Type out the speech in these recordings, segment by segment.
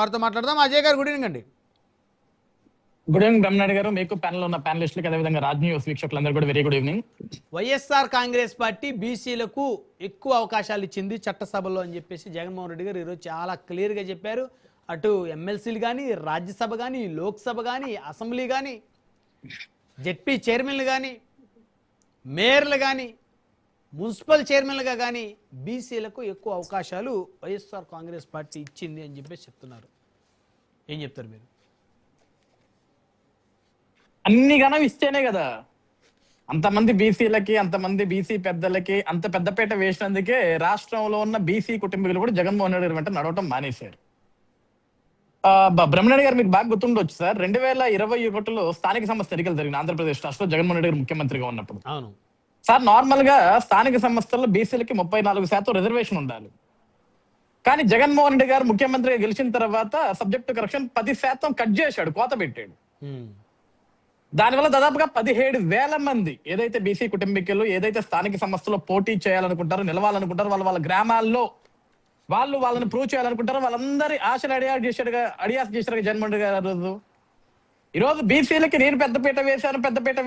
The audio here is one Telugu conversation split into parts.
వారితో మాట్లాడదాం. అజయ్ గారు గుడ్ ఈవినింగ్ అండి. గుడ్ ఈవినింగ్ బ్రహ్మనాయుడు గారు, మీకు ప్యానల్ ఉన్న ప్యానలిస్టులకు అదేవిధంగా రాజ్ న్యూస్ వీక్షకులందరూ కూడా very good evening. YSR Congress party బీసీలకు ఎక్కువ అవకాశాలు ఇచ్చింది చట్టసభలో అని చెప్పేసి జగన్మోహన్ రెడ్డి గారు ఈరోజు చాలా క్లియర్గా చెప్పారు. అటు ఎమ్మెల్సీలు కానీ, రాజ్యసభ కానీ, లోక్సభ కానీ, అసెంబ్లీ కానీ, జెడ్పీ చైర్మన్లు కానీ, మేయర్లు కానీ, మున్సిపల్ చైర్మన్లుగా కానీ బీసీలకు ఎక్కువ అవకాశాలు వైఎస్ఆర్ కాంగ్రెస్ పార్టీ ఇచ్చింది అని చెప్పేసి చెప్తున్నారు. ఏం చెప్తారు మీరు? అన్ని గణం ఇస్తేనే కదా అంతమంది బీసీలకి, అంతమంది బీసీ పెద్దలకి అంత పెద్దపేట వేసినందుకే రాష్ట్రంలో ఉన్న బీసీ కుటుంబీకులు కూడా జగన్మోహన్ రెడ్డి గారి వెంట నడవటం మానేశారు. బ్రహ్మనాయుడు గారు మీకు బాగా గుర్తుండొచ్చు సార్, 2021లో స్థానిక సంస్థ ఎన్నికలు జరిగిన ఆంధ్రప్రదేశ్ రాష్ట్రంలో జగన్మోహన్ రెడ్డి గారు ముఖ్యమంత్రిగా ఉన్నప్పుడు. అవును సార్, నార్మల్ గా స్థానిక సంస్థల్లో బీసీలకి 34% రిజర్వేషన్ ఉండాలి. కానీ జగన్మోహన్ రెడ్డి గారు ముఖ్యమంత్రిగా గెలిచిన తర్వాత సబ్జెక్టు కరెక్షన్ 10% కట్ చేశాడు, కోత పెట్టాడు. దానివల్ల దాదాపుగా 17,000 మంది ఏదైతే బీసీ కుటుంబీకులు ఏదైతే స్థానిక సంస్థలో పోటీ చేయాలనుకుంటారో, నిలవాలనుకుంటారో, వాళ్ళ గ్రామాల్లో వాళ్ళని ప్రూవ్ చేయాలనుకుంటారో వాళ్ళందరి ఆశలు అడియాస్ చేశారు జగన్మోహన్ రెడ్డి గారు. ఈరోజు బీసీలకి నేను పెద్దపీట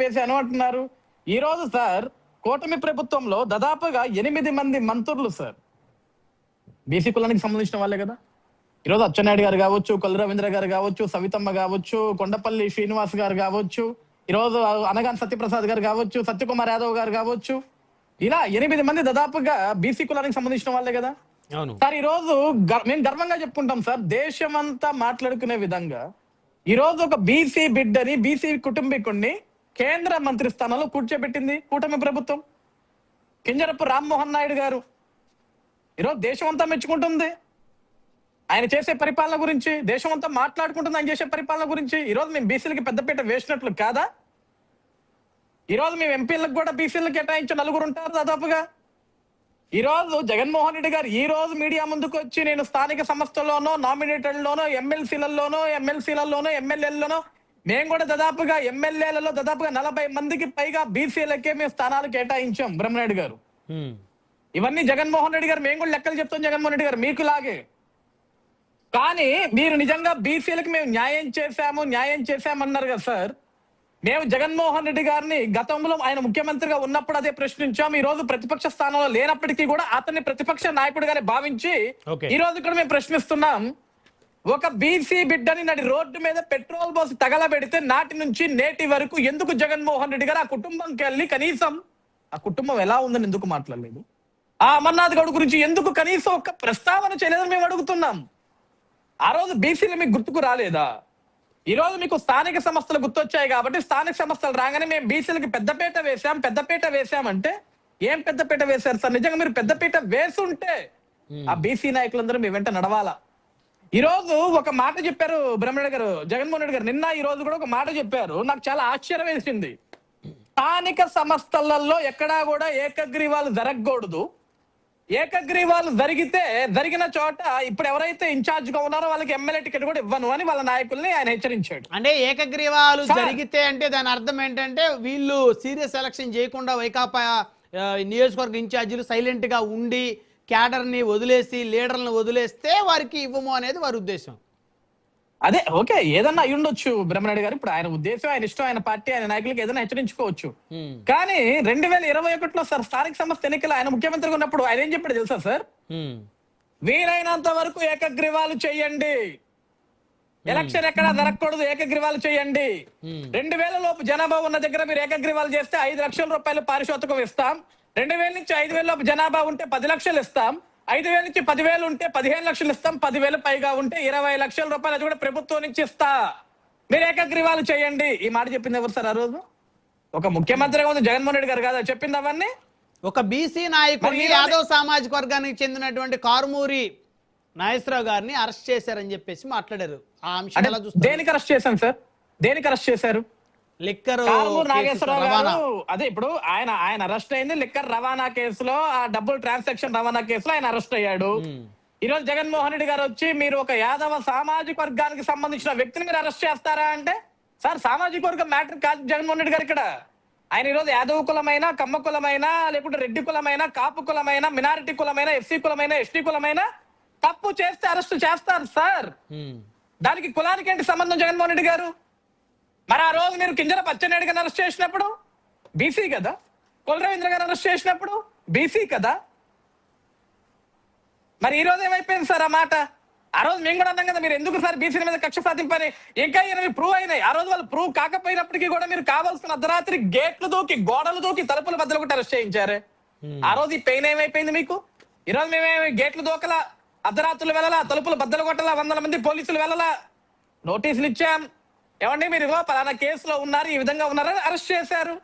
వేశాను అంటున్నారు. ఈ రోజు సార్, కూటమి ప్రభుత్వంలో దాదాపుగా 8 మంది మంత్రులు సార్ బీసీ కులానికి సంబంధించిన వాళ్ళే కదా. ఈరోజు అచ్చెన్నాయుడు గారు కావచ్చు, కొల్లు రవీంద్ర గారు కావచ్చు, సవితమ్మ కావచ్చు, కొండపల్లి శ్రీనివాస్ గారు కావచ్చు, ఈరోజు అనగాని సత్యప్రసాద్ గారు కావచ్చు, సత్యకుమార్ యాదవ్ గారు కావచ్చు, ఇలా 8 మంది దాదాపుగా బీసీ కులానికి సంబంధించిన వాళ్ళే కదా. సార్, ఈ రోజు మేము గర్వంగా చెప్పుకుంటాం సార్, దేశమంతా మాట్లాడుకునే విధంగా ఈ రోజు ఒక బీసీ బిడ్డని, బీసీ కుటుంబీకుడిని కేంద్ర మంత్రి స్థానంలో కూర్చోబెట్టింది కూటమి ప్రభుత్వం. కింజరపు రామ్మోహన్ నాయుడు గారు ఈరోజు దేశం అంతా మెచ్చుకుంటుంది ఆయన చేసే పరిపాలన గురించి, దేశం అంతా మాట్లాడుకుంటుంది ఆయన చేసే పరిపాలన గురించి. ఈరోజు మేము బీసీలకి పెద్దపీట వేసినట్లు కాదా? ఈరోజు మేము ఎంపీలకు కూడా బీసీలకు కేటాయించి 4 ఉంటారు దాదాపుగా. ఈరోజు జగన్మోహన్ రెడ్డి గారు ఈ రోజు మీడియా ముందుకు వచ్చి నేను స్థానిక సంస్థల్లోనో, నామినేటెడ్లోనో, ఎమ్మెల్సీలలోనో, ఎమ్మెల్యేలలోనో మేము కూడా దాదాపుగా ఎమ్మెల్యేలలో దాదాపుగా 40 మందికి పైగా బీసీలకే మేము స్థానాలు కేటాయించాం బ్రహ్మనాయుడు గారు. ఇవన్నీ జగన్మోహన్ రెడ్డి గారు మేము కూడా లెక్కలు చెప్తాం జగన్మోహన్ రెడ్డి గారు మీకు లాగే. కానీ మీరు నిజంగా బీసీలకు మేము న్యాయం చేశామన్నారు కదా సార్. మేము జగన్మోహన్ రెడ్డి గారిని గతంలో ఆయన ముఖ్యమంత్రిగా ఉన్నప్పుడు అదే ప్రశ్నించాం. ఈ రోజు ప్రతిపక్ష స్థానంలో లేనప్పటికీ కూడా అతన్ని ప్రతిపక్ష నాయకుడిగానే భావించి ఈ రోజు కూడా మేము ప్రశ్నిస్తున్నాం. ఒక బీసీ బిడ్డని నడి రోడ్డు మీద పెట్రోల్ పోసి తగలబెడితే నాటి నుంచి నేటి వరకు ఎందుకు జగన్మోహన్ రెడ్డి గారు ఆ కుటుంబంకి వెళ్ళి కనీసం ఆ కుటుంబం ఎలా ఉందని ఎందుకు మాట్లాడలేదు? ఆ అమర్నాథ్ గౌడ్ గురించి ఎందుకు కనీసం ఒక ప్రస్తావన చేయలేదని మేము అడుగుతున్నాం. ఆ రోజు బీసీలు మీకు గుర్తుకు రాలేదా? ఈ రోజు మీకు స్థానిక సంస్థలు గుర్తొచ్చాయి కాబట్టి స్థానిక సంస్థలు రాగానే మేము బీసీలకి పెద్దపీట వేసామంటే ఏం పెద్దపీట వేశారు సార్? నిజంగా మీరు పెద్దపీట వేసుంటే ఆ బీసీ నాయకులందరూ మీ వెంట నడవాలా. ఈ రోజు ఒక మాట చెప్పారు బ్రహ్మనాయుడు గారు, జగన్మోహన్ రెడ్డి గారు నిన్న ఈ రోజు కూడా ఒక మాట చెప్పారు, నాకు చాలా ఆశ్చర్యం వేసింది. స్థానిక సంస్థలలో ఎక్కడా కూడా ఏకగ్రీవాలు జరగకూడదు, ఏకగ్రీవాలు జరిగిన చోట ఇప్పుడు ఎవరైతే ఇన్ఛార్జ్ గా ఉన్నారో వాళ్ళకి ఎమ్మెల్యే టికెట్ కూడా ఇవ్వను అని వాళ్ళ నాయకుల్ని ఆయన హెచ్చరించాడు. అంటే ఏకగ్రీవాలు జరిగితే అంటే దాని అర్థం ఏంటంటే వీళ్ళు సీరియస్ ఎలక్షన్ చేయకుండా వైకాపా నియోజకవర్గ ఇన్ఛార్జీలు సైలెంట్ గా ఉండి క్యాడర్ ని వదిలేసి లీడర్లను వదిలేస్తే వారికి ఇవ్వము అనేది వారి ఉద్దేశం. అదే ఓకే, ఏదన్నా అయి ఉండొచ్చు బ్రహ్మనాయుడు గారు. ఇప్పుడు ఆయన ఉద్దేశం, ఆయన ఇష్టం, ఆయన పార్టీ, ఆయన నాయకులకు ఏదైనా హెచ్చరించుకోవచ్చు. కానీ 2021లో సార్ స్థానిక సంస్థ ఎన్నికలు ఆయన ముఖ్యమంత్రిగా ఉన్నప్పుడు ఆయన ఏం చెప్పాడు తెలుసా సార్? వీలైనంత వరకు ఏకగ్రీవాలు చేయండి, ఎలక్షన్ ఎక్కడా జరగకూడదు, ఏకగ్రీవాలు చేయండి. 2000 లోపు జనాభా ఉన్న దగ్గర మీరు ఏకగ్రీవాలు చేస్తే 5 లక్షల రూపాయలు పారితోషికం ఇస్తాం. 2000 నుంచి 5000 లోపు జనాభా ఉంటే 10 లక్షలు ఇస్తాం. 5000 నుంచి 10,000 ఉంటే 15 లక్షలు ఇస్తాం. 10,000 పైగా ఉంటే 20 లక్షల రూపాయలు అది కూడా ప్రభుత్వం నుంచి ఇస్తా, మీరు ఏకగ్రీవాలు చేయండి. ఈ మాట చెప్పింది ఎవరు సార్? ఆ రోజు ఒక ముఖ్యమంత్రిగా ఉంది జగన్మోహన్ రెడ్డి గారు కదా చెప్పింది అవన్నీ. ఒక బీసీ నాయకుడిని, యాదవ్ సామాజిక వర్గానికి చెందినటువంటి కారుమూరి నాగేశ్వరరావు గారిని అరెస్ట్ చేశారని చెప్పేసి మాట్లాడారు. ఆ అంశం ఎలా చూస్తారు? దేనికి అరెస్ట్ చేశాం సార్? దేనికి అరెస్ట్ చేశారు? లిక్కర్ నాగేశ్వరరావు గారు అదే ఇప్పుడు ఆయన అరెస్ట్ అయింది లిక్కర్ రవాణా కేసులో, ఆ డబ్బులు ట్రాన్సాక్షన్ రవాణా కేసులో ఆయన అరెస్ట్ అయ్యాడు. ఈ రోజు జగన్మోహన్ రెడ్డి గారు వచ్చి మీరు ఒక యాదవ సామాజిక వర్గానికి సంబంధించిన వ్యక్తిని మీరు అరెస్ట్ చేస్తారా అంటే, సార్ సామాజిక వర్గం మ్యాటర్ కాదు జగన్మోహన్ రెడ్డి గారు ఇక్కడ. ఆయన ఈరోజు యాదవ కులమైనా, కమ్మ కులమైనా, లేకుంటే రెడ్డి కులమైనా, కాపు కులమైనా, మినారిటీ కులమైనా, ఎస్సీ కులమైనా, ఎస్టీ కులమైనా తప్పు చేస్తే అరెస్ట్ చేస్తారు సార్. దానికి కులానికి ఏంటి సంబంధం జగన్మోహన్ రెడ్డి గారు? మరి ఆ రోజు మీరు కింజర పచ్చెన్నాయుడు గారిని అరెస్ట్ చేసినప్పుడు బీసీ కదా, కుల రవీంద్ర గారిని అరెస్ట్ చేసినప్పుడు బీసీ కదా. మరి ఈ రోజు ఏమైపోయింది సార్ ఆ మాట? ఆ రోజు మేము కూడా అన్నాం కదా, మీరు ఎందుకు సార్ బీసీల మీద కక్ష సాధింపని? ఇంకా ప్రూవ్ అయినాయి. ఆ రోజు వాళ్ళు ప్రూవ్ కాకపోయినప్పటికీ కూడా మీరు కావాల్సిన అర్ధరాత్రి గేట్లు దూకి, గోడలు దూకి, తలుపుల బద్దలు కొట్టి అరెస్ట్ చేయించారే. ఆ రోజు ఈ పెయిన్ ఏమైపోయింది మీకు? ఈ రోజు మేమేమి గేట్లు దూకలా, అర్ధరాత్రులు వెళ్ళాలా, తలుపులు బద్దలు కొట్టలా, 100 మంది పోలీసులు వెళ్ళాలా, నోటీసులు ఇచ్చాం. ఏమండి మీరు పలానా కేసులో ఉన్నారు, ఈ విధంగా ఉన్నారని అరెస్ట్ చేశారు.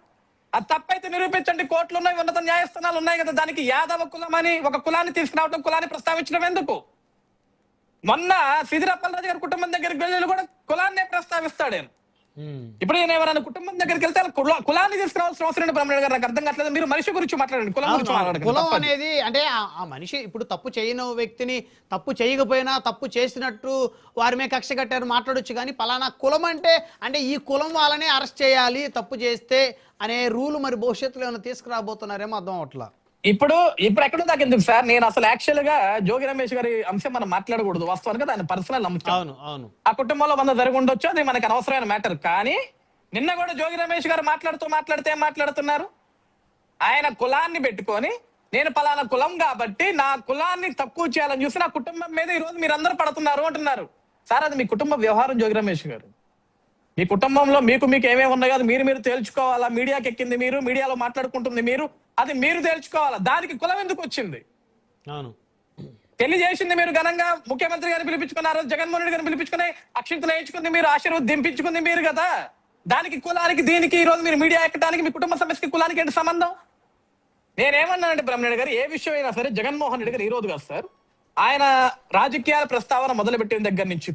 అది తప్పైతే నిరూపించండి. కోర్టులు ఉన్నాయి, ఉన్నత న్యాయస్థానాలు ఉన్నాయి కదా. దానికి యాదవ కులం అని ఒక కులాన్ని తీసుకురావడం, కులాన్ని ప్రస్తావించడం ఎందుకు? మొన్న సిదిరప్పలరాజు గారి కుటుంబం దగ్గరికి వెళ్ళి కూడా కులాన్నే ప్రస్తావిస్తాడు. ఇప్పుడు నేను ఎవరైనా కుటుంబం దగ్గరికి వెళ్తే కులాన్ని తీసుకురావాల్సిన అవసరం ఏంటి బ్రహ్మణ్య గారు? నాకు అర్థం కావట్లేదు. మీరు మనిషి గురించి మాట్లాడండి, కులం గురించి మాట్లాడండి. కులం అనేది అంటే ఆ మనిషి ఇప్పుడు తప్పు చేయని వ్యక్తిని తప్పు చేయకపోయినా తప్పు చేసినట్టు వారి మీద కక్ష కట్టారు మాట్లాడొచ్చు. కానీ పలానా కులం అంటే ఈ కులం వాళ్ళనే అరెస్ట్ చేయాలి తప్పు చేస్తే అనే రూల్ మరి భవిష్యత్తులో ఏమైనా తీసుకురాబోతున్నారేమో అర్థం అవట్లా. ఇప్పుడు ఎక్కడో దాకా ఎందుకు సార్? నేను అసలు యాక్చువల్ గా జోగి రమేష్ గారి అంశం మనం మాట్లాడకూడదు. వాస్తవానికి ఆయన పర్సనల్ అంశం. అవును, ఆ కుటుంబంలో 100 జరిగి ఉండొచ్చు, అది మనకు అనవసరమైన మ్యాటర్. కానీ నిన్న కూడా జోగి రమేష్ గారు మాట్లాడితే ఏం మాట్లాడుతున్నారు? ఆయన కులాన్ని పెట్టుకొని నేను పలానా కులం కాబట్టి నా కులాన్ని తక్కువ చేయాలని చూసి నా కుటుంబం మీద ఈ రోజు మీరు అందరూ పడుతున్నారు అంటున్నారు. సార్ అది మీ కుటుంబ వ్యవహారం జోగి రమేష్ గారు. మీ కుటుంబంలో మీకు ఏమేమి ఉన్నాయో అది మీరు తేల్చుకోవాలా. మీడియాకి ఎక్కింది మీరు, మీడియాలో మాట్లాడుకుంటుంది మీరు, అది మీరు తేల్చుకోవాలా. దానికి కులం ఎందుకు వచ్చింది? అవును, పెళ్లి చేసింది మీరు ఘనంగా ముఖ్యమంత్రి గారిని పిలిపించుకుని, ఆ రోజు జగన్మోహన్ రెడ్డి గారిని పిలిపించుకుని అక్షింతలు వేయించుకుంది మీరు, ఆశీర్వాదం దింపించుకుంది మీరు కదా. దానికి కులానికి దీనికి ఈ రోజు మీరు మీడియా ఎక్కడానికి మీ కుటుంబ సమస్యకి కులానికి ఏంటి సంబంధం? నేనేమన్నానంటే బ్రహ్మణ్య గారు, ఏ విషయం అయినా సరే జగన్మోహన్ రెడ్డి గారు ఈ రోజు కాదు సార్, ఆయన రాజకీయాల ప్రస్తావన మొదలుపెట్టిన దగ్గర నుంచి